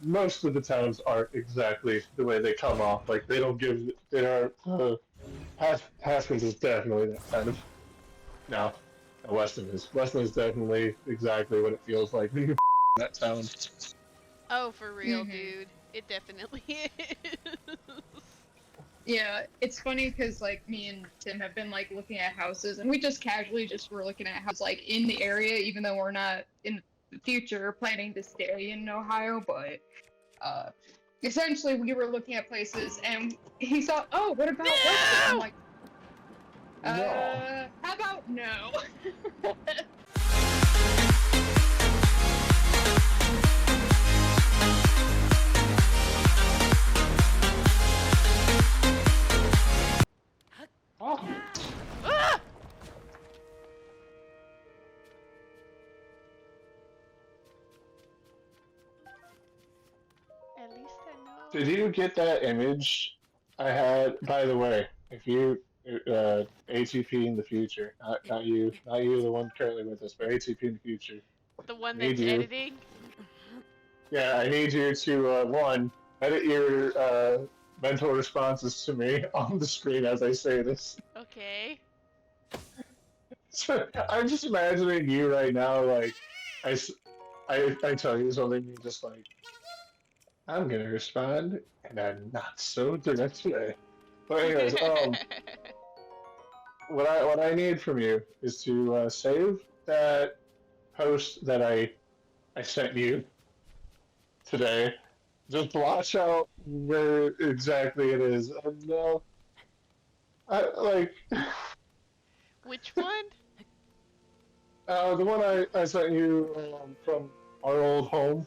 most of the towns aren't exactly the way they come off. Like they don't give, they aren't. Haskins is definitely that kind of. No, Weston is. Weston is definitely exactly what it feels like being in that town. Oh, for real, Mhm. dude. It definitely is. Yeah, it's funny because like me and Tim have been like looking at houses, and we just casually just were looking at houses like in the area, even though we're not in the future planning to stay in Ohio. But uh, essentially, we were looking at places, and he thought, "Oh, what about Weston?" I'm No! like, No. how about no?" Oh. Ah! At least I Did know. you get that image I had? By the way, if you ATP in the future, not you, not you, the one currently with us, but ATP in the future. The one I need that's you. editing? Yeah, I need you to one edit your mental responses to me on the screen as I say this. Okay. So I'm just imagining you right now, like I, I tell you something, you're just like, I'm gonna respond in a not so direct way. But anyways, what I need from you is to save that post that I sent you today. Just blotch out where exactly it is, and I like Which one? the one I sent you from our old home.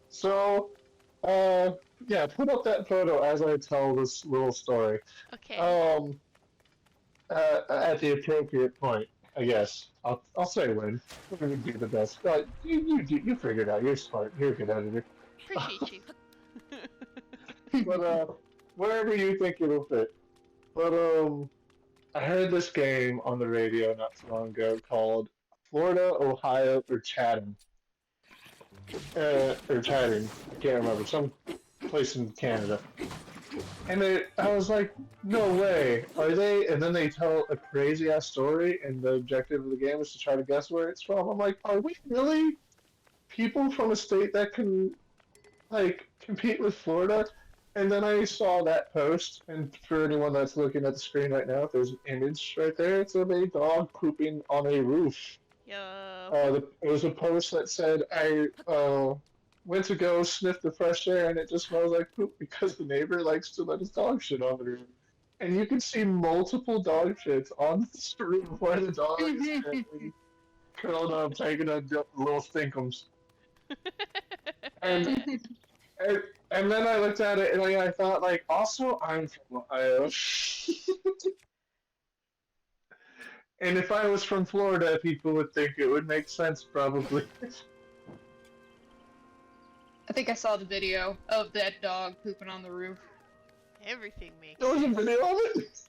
So, uh, yeah, put up that photo as I tell this little story. Okay. Um, at the appropriate point, I guess. I'll say when. When would be the best. You figured out. You're smart. You're a good editor. Appreciate you. But wherever you think it'll fit. But I heard this game on the radio not too long ago called Florida, Ohio, or Chatham. Or Chatham. I can't remember. Some place in Canada. And I was like, no way. Are they? And then they tell a crazy ass story, and the objective of the game is to try to guess where it's from. I'm like, are we really people from a state that can, like, compete with Florida? And then I saw that post, and for anyone that's looking at the screen right now, there's an image right there. It's of a dog pooping on a roof. Yup. It was a post that said, I went to go sniff the fresh air and it just smells like poop because the neighbor likes to let his dog shit on the roof. And you can see multiple dog shits on the roof where the dog is currently curled up, taking a little stinkums. And, and and then I looked at it and I thought, like, also I'm from Ohio. And if I was from Florida, people would think it would make sense, probably. I think I saw the video of that dog pooping on the roof. Everything makes There was a sense. video of it.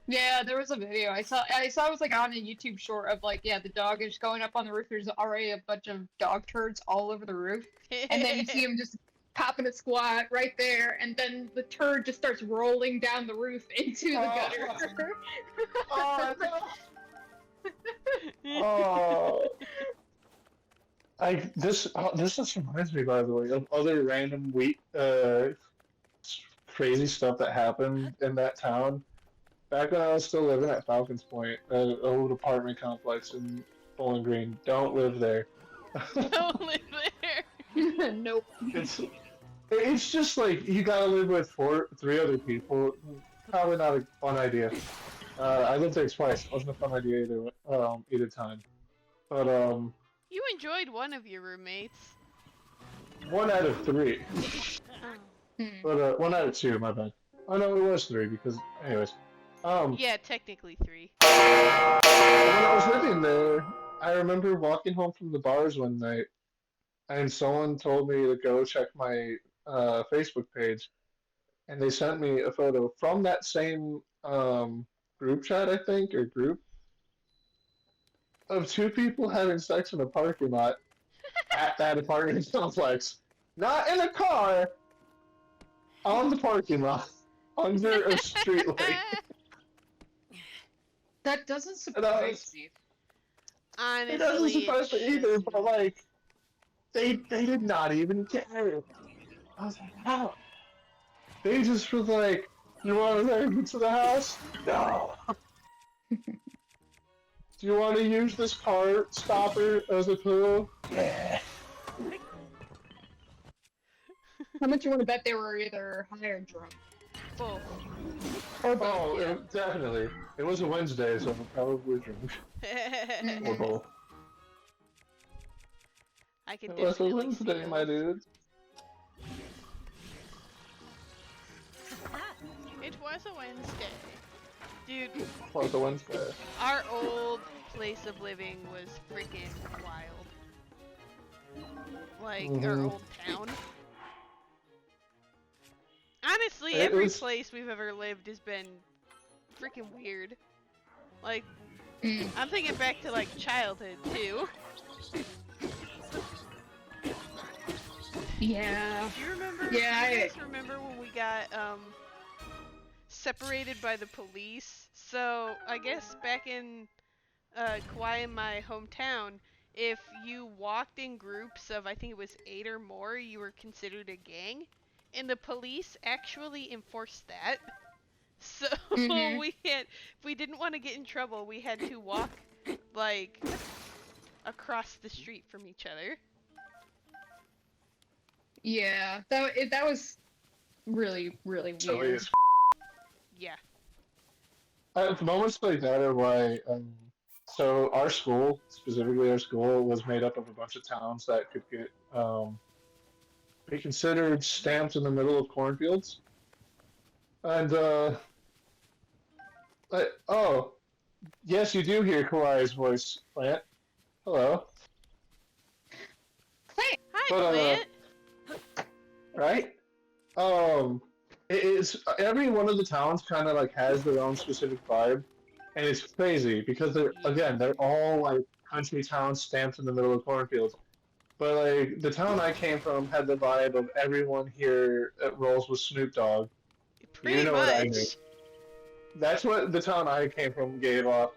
Yeah, there was a video. I saw it was like on a YouTube short of like, yeah, the dog is going up on the roof. There's already a bunch of dog turds all over the roof. And then you see him just popping a squat right there, and then the turd just starts rolling down the roof into the gutter. Oh, no. Oh, this just reminds me, by the way, of other random crazy stuff that happened in that town. Back when I was still living at Falcons Point, an old apartment complex in Bowling Green. Don't live there. Don't live there. Nope. It's just like you gotta live with three other people. Probably not a fun idea. I lived there twice. It wasn't a fun idea either time. But You enjoyed one of your roommates. one out of three. Oh. Hmm. But one out of two. My bad. Oh no, it was three because anyways. Yeah, technically 3. When I was living there, I remember walking home from the bars one night, and someone told me to go check my Facebook page, and they sent me a photo from that same group chat, I think, or group, of two people having sex in a parking lot. at that apartment complex. Not in a car, on the parking lot, under a street light. That doesn't And I surprise was, me. Honestly, it doesn't surprise me either, shouldn't. but like, they did not even care. I was like, how? They just were like, you want to make it to the house? No. Do you want to use this cart stopper as a tool? Yeah. How much you want to bet they were either high or drunk? Both. Or both. Oh, Yeah. definitely. It was a Wednesday, so I'm probably drunk. Or both. I could It was a definitely see Wednesday, my both. dude. It was a Wednesday. Dude, It was a Wednesday. our old place of living was freaking wild. Like, our Mhm. old town. Honestly, It every was- place we've ever lived has been freaking weird. Like, Mm. I'm thinking back to, like, childhood, too. Yeah. Do you remember? Yeah, Do you guys remember when we got separated by the police? So I guess back in Kauai, in my hometown, if you walked in groups of I think it was 8 or more, you were considered a gang, and the police actually enforced that. So Mhm. if we didn't want to get in trouble, we had to walk like across the street from each other. Yeah. That was really, really So weird. it's Yeah. moments like that are why. So our school, specifically our school, was made up of a bunch of towns that could get be considered stamped in the middle of cornfields. And oh, yes, you do hear Kawhi's voice, Plant. Hello. Hi, But, Plant. Right? It is every one of the towns kind of like has their own specific vibe, and it's crazy because they're all like country towns stamped in the middle of cornfields. But like the town I came from had the vibe of everyone here rolls with Snoop Dogg. Pretty You know what I mean? much. That's what the town I came from gave off.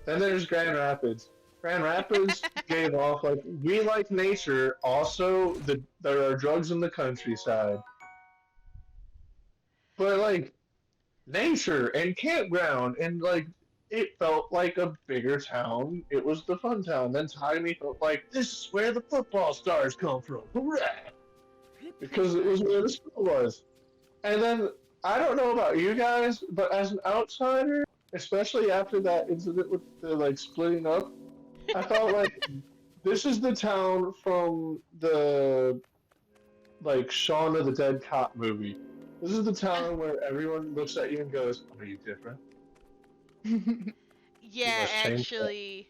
Then there's Grand Rapids. Grand Rapids gave off like we like nature. Also, there are drugs in the countryside. But like nature and campground and like it felt like a bigger town. It was the fun town. Then Tiny felt like this is where the football stars come from. Hooray! Because it was where the school was. And then I don't know about you guys, but as an outsider, especially after that incident with the like splitting up, I felt like this is the town from the like Shaun of the Dead Cop movie. This is the town where everyone looks at you and goes, "Are you different?" Yeah, must change that. actually.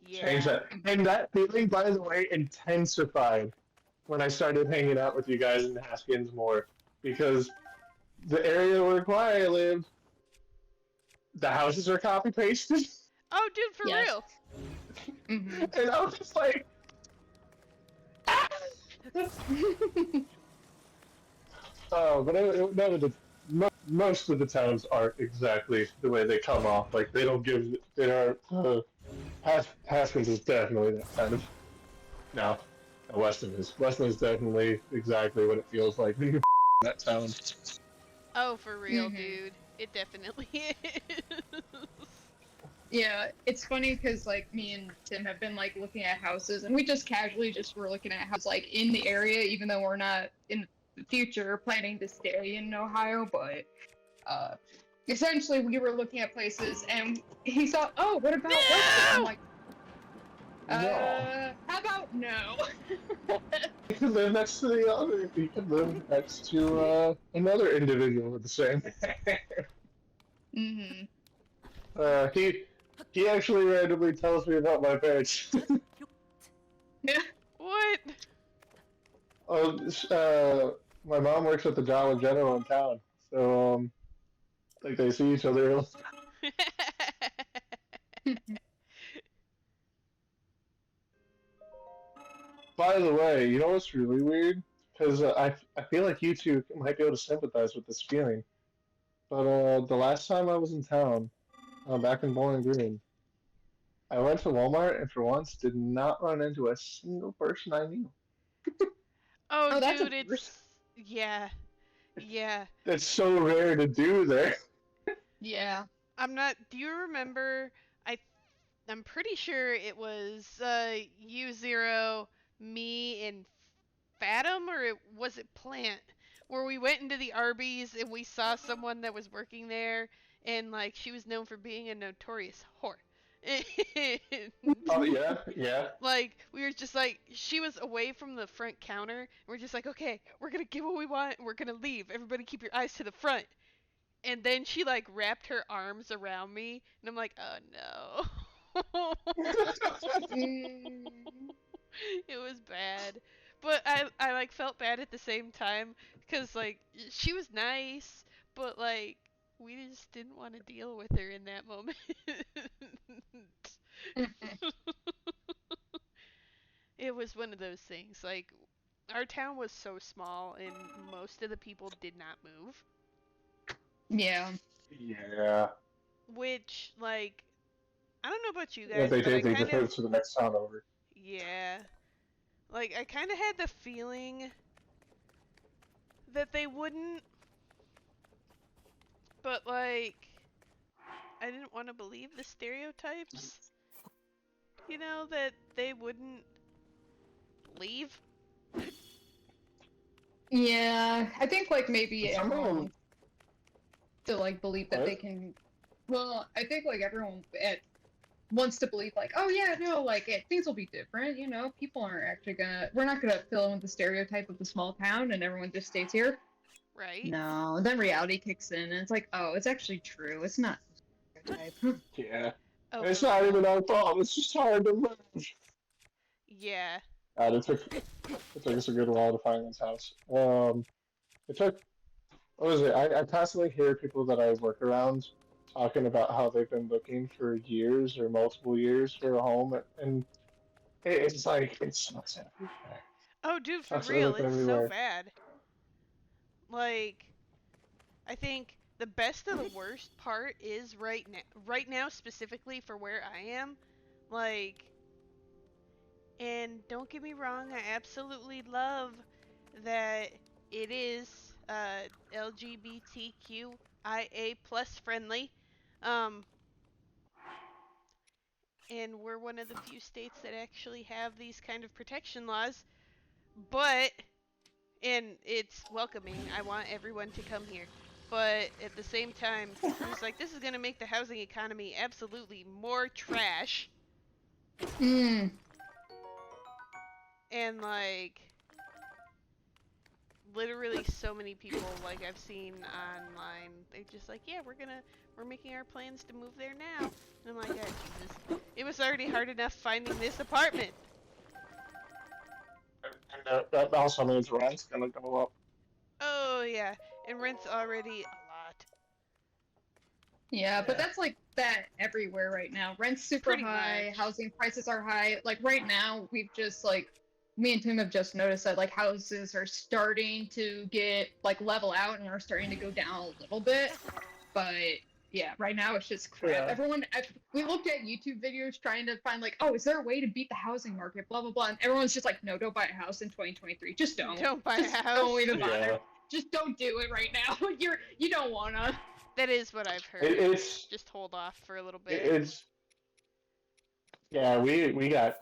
Yeah. Change that. And that feeling, by the way, intensified when I started hanging out with you guys in Haskins more because the area where I lived, the houses are copy pasted, Oh, dude, for Yes. real. Mhm. and I was just like, oh, but none of the most of the towns aren't exactly the way they come off. Like they don't give, they aren't. Haskins is definitely that kind of. No, Weston is. Weston is definitely exactly what it feels like when you're in that town. Oh, for real, Mhm. dude. It definitely is. Yeah, it's funny because like me and Tim have been like looking at houses, and we just casually just were looking at houses like in the area, even though we're not in the future planning to stay in Ohio. But essentially, we were looking at places, and he thought, "Oh, what about Weston?" I'm like, No. how about no?" You could live next to the other. You could live next to another individual with the same. Mhm. He actually randomly tells me about my parents. What? My mom works at the Dollar General in town, so like they see each other. By the way, you know what's really weird? Because I feel like you two might be able to sympathize with this feeling. But the last time I was in town, back in Bowling Green, I went to Walmart and for once did not run into a single person I knew. Oh, Oh, that's a dude, first. it's yeah, yeah. That's so rare to do there. Yeah. I'm not. Do you remember? I I'm pretty sure it was you zero, me, and Fathom, or was it Plant? Where we went into the Arby's and we saw someone that was working there, and like she was known for being a notorious whore. Oh yeah, yeah. Like we were just like she was away from the front counter. And we're just like, okay, we're gonna get what we want. And we're gonna leave. Everybody, keep your eyes to the front. And then she like wrapped her arms around me, and I'm like, oh no. Mm. It was bad, but I like felt bad at the same time because like she was nice, but like we just didn't want to deal with her in that moment. It was one of those things. Like our town was so small, and most of the people did not move, Yeah. Yeah. which like I don't know about you Yeah, guys, they but I did. They kind just of moved to the next town over. yeah. Like I kind of had the feeling that they wouldn't, but like I didn't want to believe the stereotypes. You know that they wouldn't leave. Yeah. I think like maybe Some of everyone them, to like believe that they what? can. Well, I think like everyone wants to believe like, oh yeah, no, like things will be different. You know, people aren't actually gonna. We're not gonna fill in with the stereotype of the small town and everyone just stays here. Right? No, then reality kicks in and it's like, oh, it's actually true. It's not a stereotype. Yeah. Oh, It's for not real. even our fault. It's just hard to move. Yeah. God, it took us a good while to find this house. It took what was it? I constantly hear people that I work around talking about how they've been looking for years or multiple years for a home, and it's like it sucks everywhere. Oh, dude, for Sucks real, it's so everywhere. bad. Like I think the best of the worst part is right now specifically for where I am. Like, and don't get me wrong, I absolutely love that it is LGBTQIA plus friendly. Um, and we're one of the few states that actually have these kind of protection laws. But and it's welcoming. I want everyone to come here. But at the same time, I'm just like, this is gonna make the housing economy absolutely more trash. Mm. And like, literally, so many people like I've seen online, they're just like, yeah, we're making our plans to move there now. And I'm like, oh, Jesus, it was already hard enough finding this apartment. And that also means rent's gonna go up. Oh yeah, and rent's already a lot. Yeah, but Yeah. that's like that everywhere right now. Rent's super Pretty high, much. housing prices are high. Like right now, we've just like me and Tim have just noticed that like houses are starting to get like level out and are starting to go down a little bit. But yeah, right now it's just crap. Yeah. We looked at YouTube videos trying to find like, oh, is there a way to beat the housing market? Blah blah blah. And everyone's just like, no, don't buy a house in 2023. Just don't. Don't buy a Just house. don't even bother. Yeah. Just don't do it right now. You don't wanna. That is what I've heard. It's Just hold off for a little bit. it's yeah. We got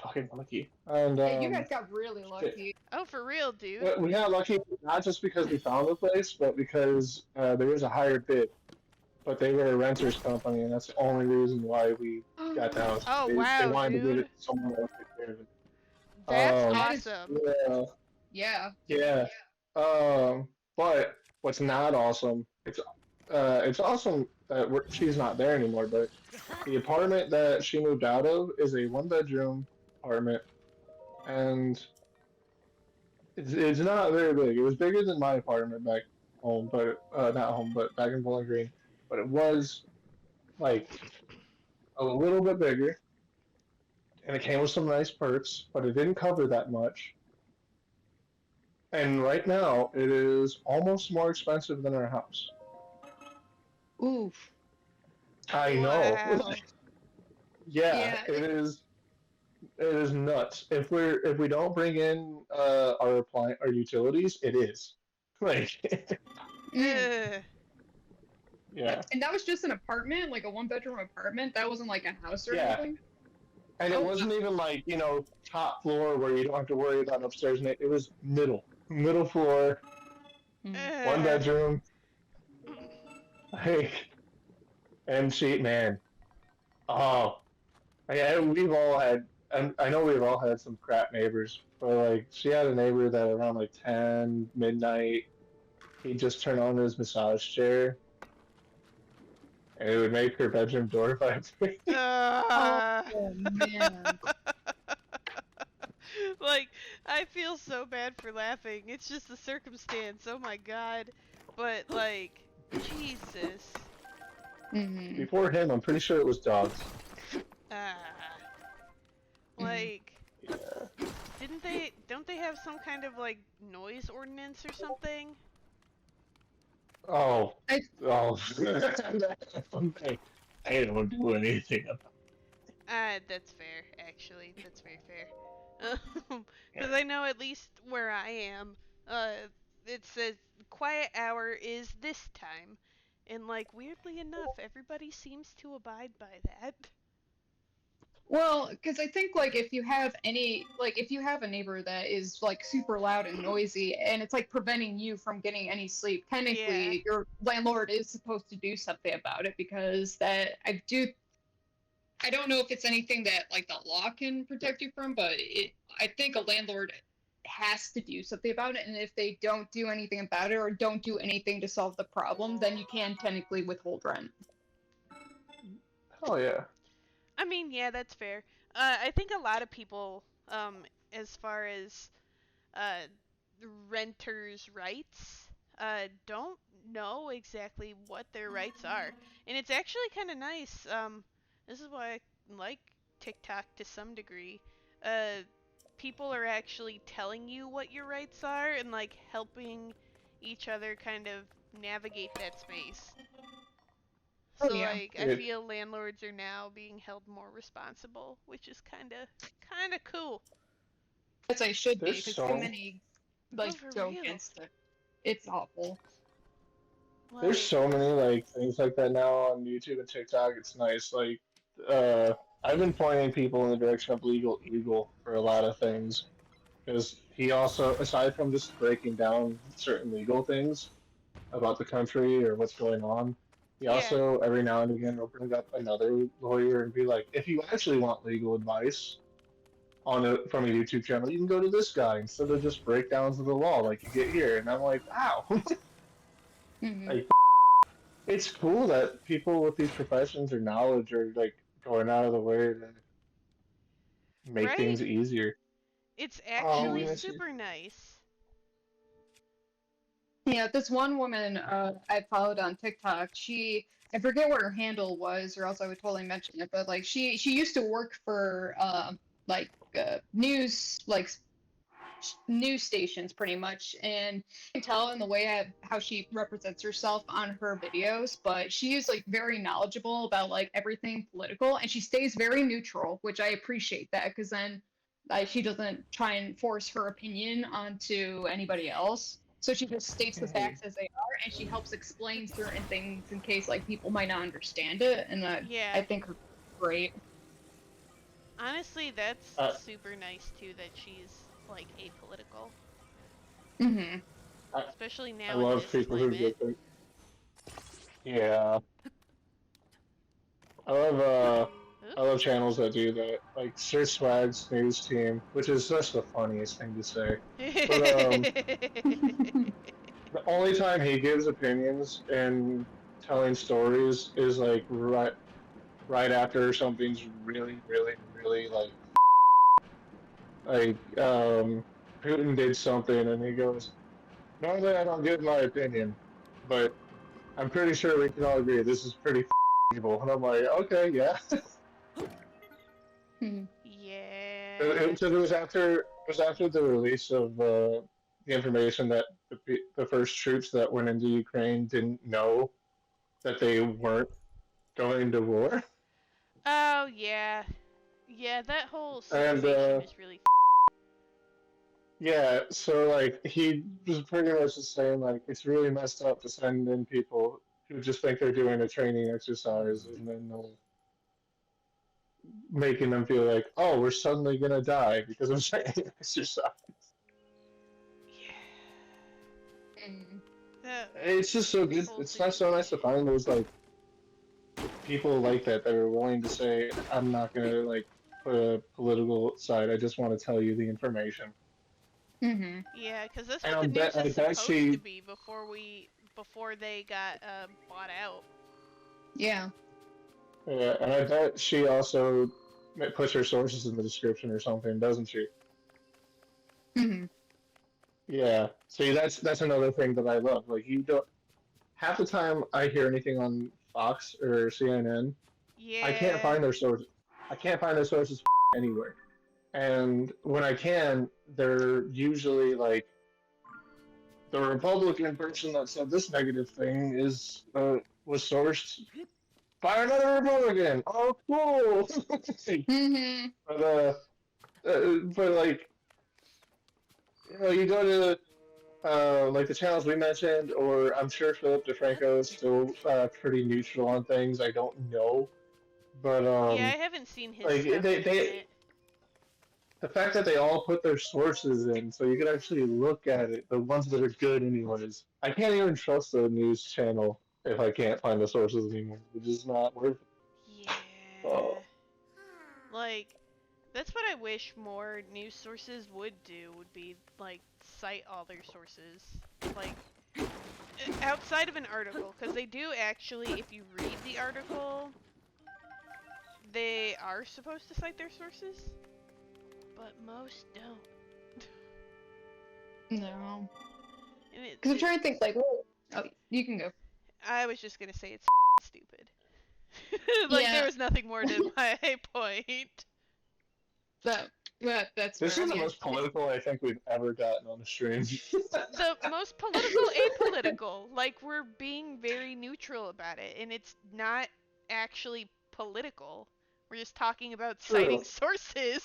fucking lucky, and Yeah, you guys got really lucky. Oh, for real, dude. we got lucky not just because we found the place, but because there was a higher bid. But they were a renters company, and that's the only reason why we got the house. Oh, they wow, wanted to give dude. it to someone else to take care of it. That's That is- awesome. Yeah, Yeah. yeah. But what's not awesome? It's awesome that she's not there anymore. But the apartment that she moved out of is a one-bedroom apartment, and it's not very big. It was bigger than my apartment back home, but not home, but back in Bowling Green. But it was like a little bit bigger, and it came with some nice perks, but it didn't cover that much. And right now, it is almost more expensive than our house. Oof. I know. Wow. Yeah, Yeah. it is. It is nuts. If we don't bring in our utilities, it is like Mm. Ugh. yeah, And that was just an apartment, like a one-bedroom apartment. That wasn't like a house or yeah. anything. And it Oh, wasn't even like top floor where you don't have to worry about upstairs. And it was middle floor, one Ugh. bedroom. Like, and she man, oh, we've all had. And I know we've all had some crap neighbors, but like she had a neighbor that around like 10 midnight, he'd just turn on his massage chair and it would make her bedroom door vibrate. Uh, oh man. like, I feel so bad for laughing. It's just a circumstance. Oh my god. But, like, Jesus. Mm-hmm. Before him, I'm pretty sure it was dogs. Ah. Like, don't they have some kind of, like, noise ordinance or something? Oh, I- oh. I don't do anything about That's fair, actually. That's very fair. Because I know at least where I am, it says quiet hour is this time. And, like, weirdly enough, everybody seems to abide by that. Well, because I think like if you have if you have a neighbor that is like super loud and noisy and it's like preventing you from getting any sleep, Yeah. technically your landlord is supposed to do something about it because I don't know if it's anything that like the law can protect you from, but I think a landlord has to do something about it, and if they don't do anything about it or don't do anything to solve the problem, then you can technically withhold rent. Oh yeah. I mean, yeah, that's fair. I think a lot of people, as far as uh, renters' rights, don't know exactly what their rights are, and it's actually kind of nice. This is why I like TikTok to some degree. People are actually telling you what your rights are and like helping each other kind of navigate that space. Oh So yeah. like I It, feel landlords are now being held more responsible, which is kind of cool. As I should be, there's because so too many like Oh, for go real. against it. It's awful. there's Like, so many like things like that now on YouTube and TikTok. It's nice. Like, uh, I've been pointing people in the direction of Legal Eagle for a lot of things because he also, aside from just breaking down certain legal things about the country or what's going on, he yeah, also every now and again will bring up another lawyer and be like, if you actually want legal advice from a YouTube channel, you can go to this guy instead of just breakdowns of the law like you get here. And I'm like, wow. Hmm. Like, it's cool that people with these professions or knowledge are like going out of the way to make right? things easier. It's Oh, actually yes. super nice. Yeah, this one woman I followed on TikTok, I forget what her handle was, or else I would totally mention it, but like she used to work for like news news stations pretty much, and you can tell in the way how she represents herself on her videos, but she is like very knowledgeable about like everything political, and she stays very neutral, which I appreciate that because then she doesn't try and force her opinion onto anybody else. So she just states the facts as they are, and she helps explain certain things in case like people might not understand it, and I Yeah. think her great. Honestly, that's Uh, super nice too that she's like apolitical, Hmm. I, especially I now in love this people who climate. get their, yeah. I love I love channels that do that, like Sir Swag's news team, which is just the funniest thing to say. But the only time he gives opinions and telling stories is like right after something's really like Putin did something and he goes, normally I don't give my opinion, but I'm pretty sure we can all agree this is pretty evil. And I'm like, okay, yeah. Hmm. Yeah. It was after the release of the information that the first troops that went into Ukraine didn't know that they weren't going to war, Oh yeah, yeah. That whole and situation is really. yeah, so like he was pretty much just saying like it's really messed up to send in people who just think they're doing a training exercise and then making them feel like, oh, we're suddenly gonna die because of training exercise. Yeah. Mm. That It's just so good. whole It's not so nice to situation. find those like people like that that are willing to say, I'm not gonna like put a political side. I just want to tell you the information. Mm-hmm. Yeah, because that's And what the news I is bet supposed to she, be before they got bought out. Yeah. yeah, and I bet she also puts her sources in the description or something, doesn't she? Mm-hmm. Yeah. See, that's another thing that I love. Like you don't half the time I hear anything on Fox or CNN, I can't Yeah. find their sources. I can't find their sources anywhere. And when I can, they're usually like the Republican person that said this negative thing is was sourced by another Republican. Oh, cool. Mm-hmm. But like you go to like the channels we mentioned, or I'm sure Philip DeFranco is still pretty neutral on things. I don't know, but Yeah, I haven't seen his like stuff in a minute. the fact that they all put their sources in, so you can actually look at it, the ones that are good, anyways. I can't even trust a news channel if I can't find the sources anymore. It's just not worth it. Yeah. Like, that's what I wish more news sources would do, would be, like, cite all their sources. Like, outside of an article, because they do actually, if you read the article, they are supposed to cite their sources, but most don't. No. And Because I'm trying to think, like, well, oh, you can go. I was just gonna say it's stupid. Like, there Yeah. was nothing more to my point. That's This fair. is I the mean, most political I think we've ever gotten on a stream. The most political, apolitical. Like, we're being very neutral about it, and it's not actually political. We're just talking about True. citing sources.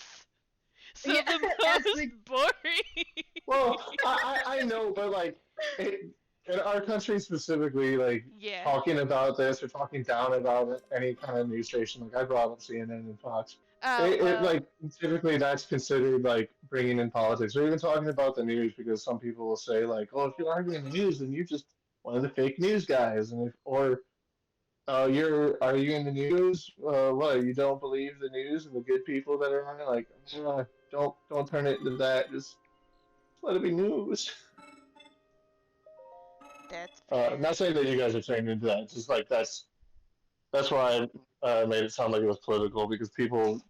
So Yeah, the as most the- boring. Well, I know, but like in our country specifically, like Yeah. talking about this or talking down about it, any kind of news station, like I brought up CNN and Fox. Oh, well. Like typically that's considered like bringing in politics or even talking about the news because some people will say like, oh, if you're arguing the news, then you're just one of the fake news guys, and if or are you in the news? What you don't believe the news and the good people that are on it? Like, don't turn it into that. Just let it be news. That's fair. I'm not saying that you guys are turning into that. It's just like that's why I made it sound like it was political because people,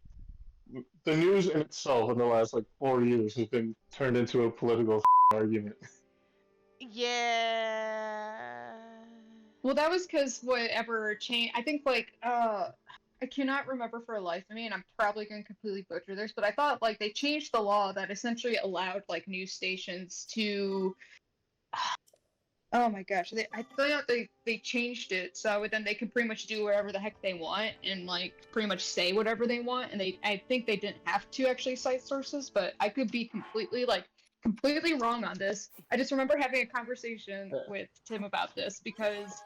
the news in itself in the last like 4 years has been turned into a political argument. Yeah. well, that was because whatever changed. I think, like, I cannot remember for the life of me, and I'm probably going to completely butcher this, but I thought, like, they changed the law that essentially allowed, like, news stations to. Oh my gosh, I thought they changed it so then they can pretty much do whatever the heck they want and like pretty much say whatever they want, and I think they didn't have to actually cite sources, but I could be completely wrong on this. I just remember having a conversation with Tim about this because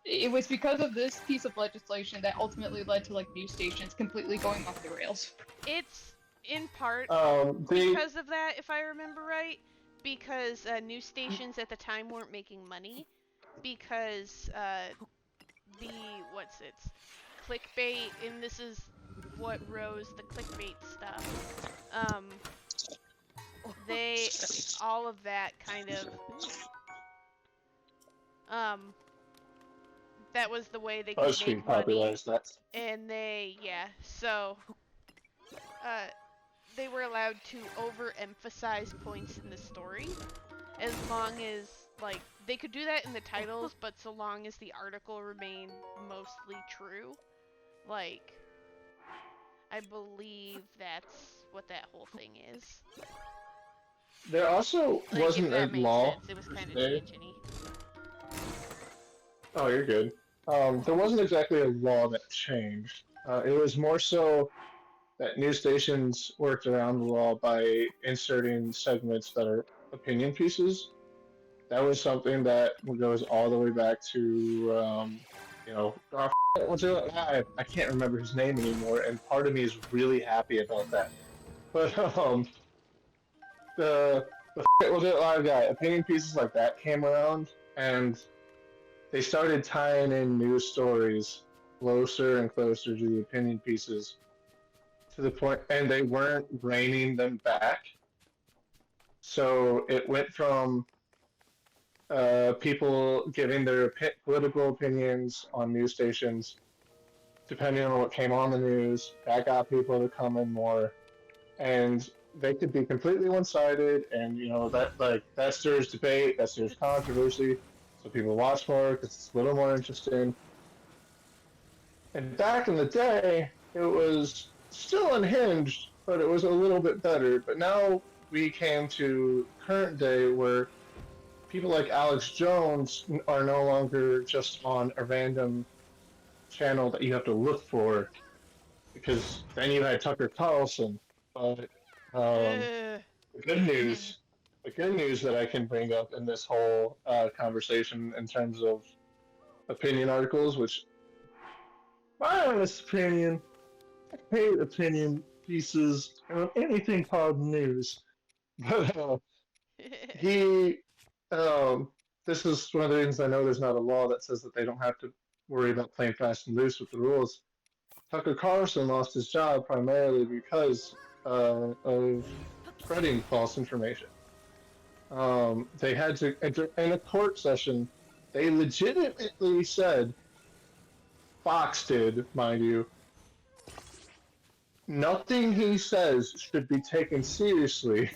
it was because of this piece of legislation that ultimately led to like news stations completely going off the rails. It's in part They because of that, if I remember right. Because news stations at the time weren't making money. Because the clickbait, and this is what rose the clickbait stuff. They all of that kind of that was the way they could BuzzFeed make money. popularized that. And so they were allowed to overemphasize points in the story, as long as, like, they could do that in the titles, but so long as the article remained mostly true. Like, I believe that's what that whole thing is. There also Like, wasn't if a that makes law. sense. It was kind of today. tangent-y. Oh, you're good. There wasn't exactly a law that changed. It was more so that news stations worked around the law by inserting segments that are opinion pieces. That was something that goes all the way back to, what's it? I can't remember his name anymore, and part of me is really happy about that. But the was it live guy opinion pieces like that came around, and they started tying in news stories closer and closer to the opinion pieces to the point, and they weren't reining them back. So it went from people giving their political opinions on news stations, depending on what came on the news. That got people to come in more, and they could be completely one-sided, and that stirs debate, that stirs controversy, so people watch more because it's a little more interesting. And back in the day, it was still unhinged, but it was a little bit better. But now we came to current day where people like Alex Jones are no longer just on a random channel that you have to look for, because then you had Tucker Carlson. But Ugh. the good news that I can bring up in this whole conversation in terms of opinion articles, which my honest opinion, I hate opinion pieces on anything called news. But he, this is one of the reasons I know there's not a law that says that they don't have to worry about playing fast and loose with the rules. Tucker Carlson lost his job primarily because of spreading false information. They had to, in a court session, they legitimately said, Fox did, mind you, nothing he says should be taken seriously.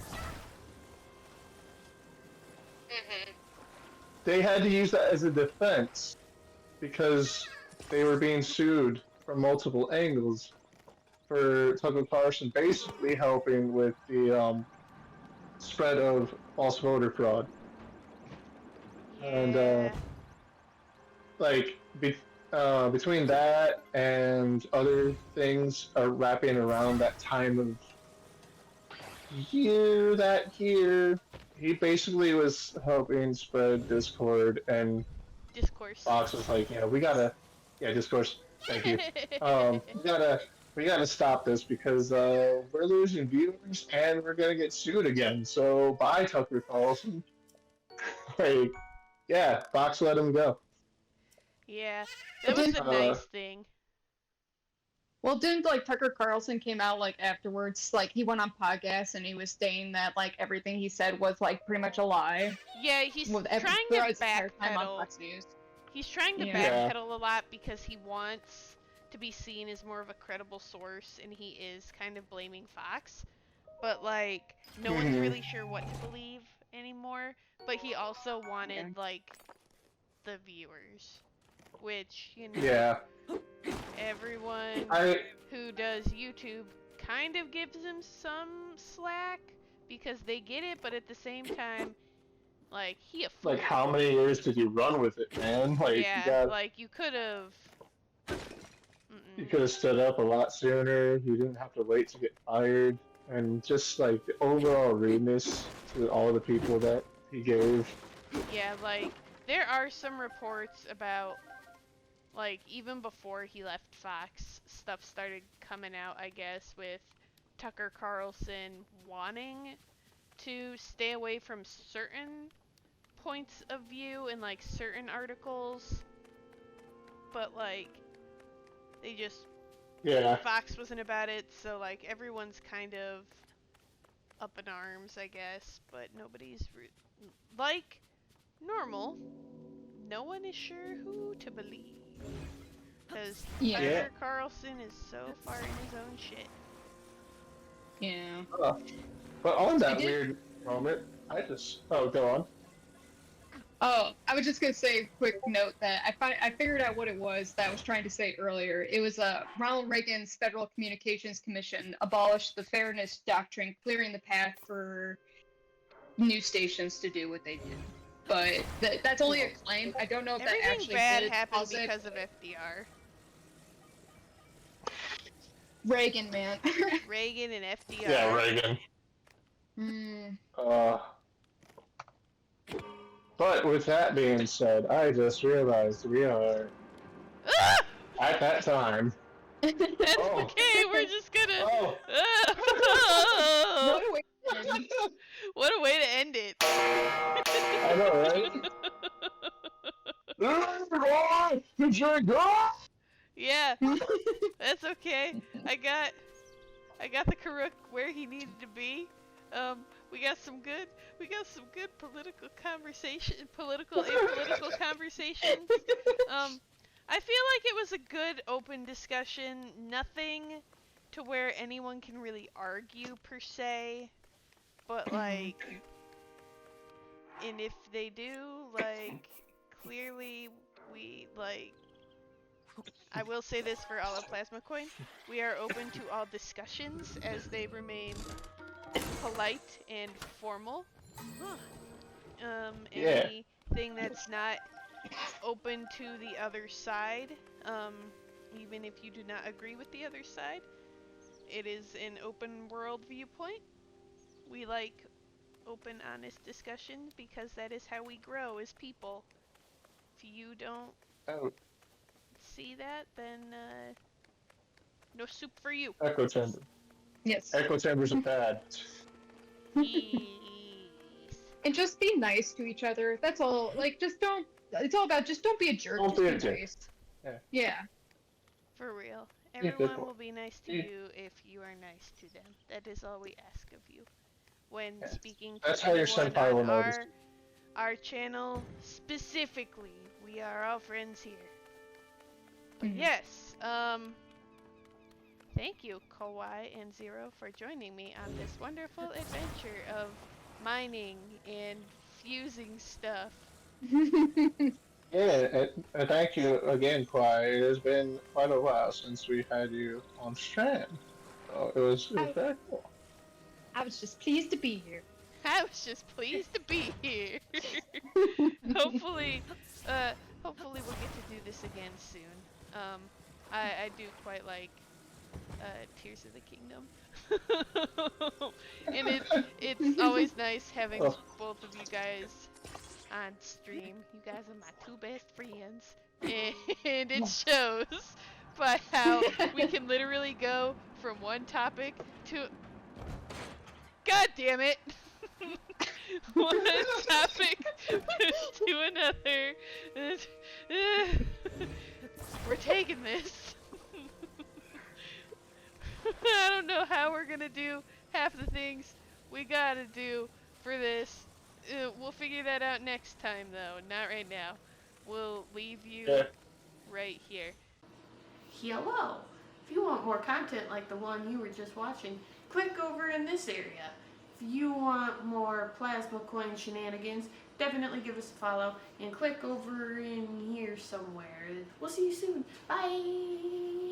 They had to use that as a defense because they were being sued from multiple angles for Tucker Carlson basically helping with the spread of false voter fraud. And Yeah. between that and other things wrapping around that time of year, he basically was helping spread discord, and Discourse. Fox was like, discourse. Thank you. We gotta stop this because we're losing viewers and we're gonna get sued again. So bye, Tucker Carlson. Fox let him go. Yeah, that was a nice thing. Well, didn't like Tucker Carlson came out like afterwards, like he went on podcasts and he was saying that like everything he said was like pretty much a lie. Yeah, he's With trying to throughout his entire time on backpedal. Fox News. He's trying to Yeah. backpedal a lot because he wants to be seen as more of a credible source, and he is kind of blaming Fox. But like, no one's really sure what to believe anymore. But he also wanted like the viewers, which everyone who does YouTube kind of gives him some slack because they get it, but at the same time, like, he a fool. Like, how many years did you run with it, man? Like, you could have. You could have stood up a lot sooner. You didn't have to wait to get fired, and just like the overall rudeness to all the people that he gave. Yeah, like, there are some reports about, like, even before he left Fox, stuff started coming out, I guess, with Tucker Carlson wanting to stay away from certain points of view in, like, certain articles. But, like, they just... Fox wasn't about it, so, like, everyone's kind of up in arms, I guess. But nobody's... like normal, no one is sure who to believe. Because Tucker Carlson is so far in his own shit. Yeah. But on that weird moment, go on. Oh, I was just gonna say, quick note that I figured out what it was that I was trying to say earlier. It was Ronald Reagan's Federal Communications Commission abolished the fairness doctrine, clearing the path for news stations to do what they did. But that's only a claim. I don't know if that Everything actually bad did happened cause it. because of FDR. Reagan, man. Reagan and FDR. Yeah, Reagan. Hmm. But with that being said, I just realized we are Ah! at that time. That's Oh. okay, we're just gonna... Oh. What a way to end. What a way to end it. I know, right? Yeah, that's okay. I got the Karuk where he needed to be. We got some good political and political conversations. I feel like it was a good open discussion. Nothing to where anyone can really argue per se, but like, and if they do, like, clearly we like. I will say this for all of Plasma Coin, we are open to all discussions as they remain polite and formal. Yeah. Anything that's not open to the other side, even if you do not agree with the other side, it is an open world viewpoint. We like open, honest discussions because that is how we grow as people. If you don't Oh, see that, then no soup for you. echo chamber. Yes. Echo chambers are bad. Yes. And just be nice to each other. That's all. Like, just don't. It's all about just don't be a jerk. Don't Just be a be dick. nice. Yeah. Yeah. For real. Yeah, good Everyone point. will be nice to Yeah. you if you are nice to them. That is all we ask of you. When Yeah. speaking to That's how your anyone senpai will on notice. our channel specifically, we are all friends here. But Mhm. yes, thank you, Kawhi and Zero, for joining me on this wonderful adventure of mining and fusing stuff. Yeah, and thank you again, Kwai. It has been quite a while since we had you on stream. So it was very cool. I was just pleased to be here. I was just pleased to be here. hopefully, hopefully we'll get to do this again soon. I do quite like Tears of the Kingdom, and it's always nice having both of you guys on stream. You guys are my two best friends, and it shows by how we can literally go from one topic to. God damn it! One topic to another. We're taking this. I don't know how we're gonna do half the things we gotta do for this. We'll figure that out next time, though. Not right now. We'll leave you right here. Hello. If you want more content like the one you were just watching, click over in this area. If you want more Plasma Coin shenanigans, definitely give us a follow and click over in here somewhere. We'll see you soon. Bye!